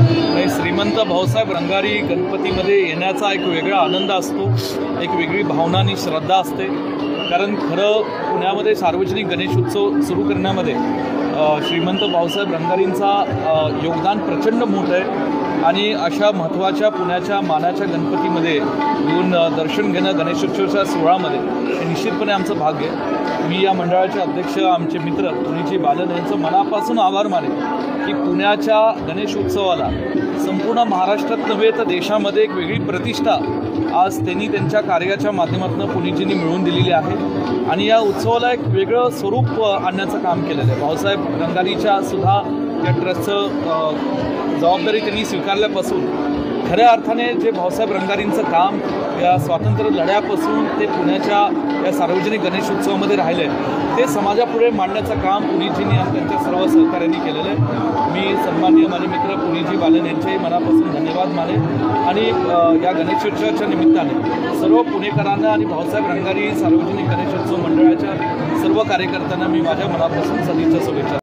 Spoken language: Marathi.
आणि श्रीमंत भाऊसाहेब रंगारी गणपतीमध्ये येण्याचा एक वेगळा आनंद असतो, एक वेगळी भावना आणि श्रद्धा असते। कारण खरं पुण्यामध्ये सार्वजनिक गणेश उत्सव सुरू करण्यामध्ये श्रीमंत भाऊसाहेब रंगारींचा योगदान प्रचंड मोठं आहे आणि अशा महत्त्वाच्या पुण्याच्या मानाच्या गणपतीमध्ये येऊन दर्शन घेणं गणेशोत्सवाच्या सोहळ्यामध्ये हे निश्चितपणे आमचं भाग्य आहे। मी या मंडळाचे अध्यक्ष आमचे मित्र पुणेजी बालन यांचं मनापासून आभार मानेन की पुण्याच्या गणेशोत्सवाला संपूर्ण महाराष्ट्रात नव्हे तर देशामध्ये एक वेगळी प्रतिष्ठा आज त्यांनी त्यांच्या कार्याच्या माध्यमातून पुणेजींनी मिळवून दिलेली आहे आणि या उत्सवाला एक वेगळं स्वरूप आणण्याचं काम केलेलं आहे। भाऊसाहेब रंगारीच्या सुद्धा या ट्रस्टचं जबाबदारी त्यांनी स्वीकारल्यापासून खऱ्या अर्थाने जे भाऊसाहेब रंगारींचं काम या स्वातंत्र्य लढ्यापासून ते पुण्याच्या या सार्वजनिक गणेशोत्सवामध्ये राहिलं आहे ते समाजापुढे मांडण्याचं काम पुणेजींनी आणि त्यांच्या सर्व सहकार्यांनी केलेलं आहे। मी सन्माननीय माझे मित्र पुणेजी बालन यांचेही मनापासून धन्यवाद मानेन आणि या गणेशोत्सवाच्या निमित्ताने सर्व पुणेकरांना आणि भाऊसाहेब रंगारी सार्वजनिक गणेशोत्सव मंडळाच्या सर्व कार्यकर्त्यांना मी माझ्या मनापासून सदिच्छा शुभेच्छा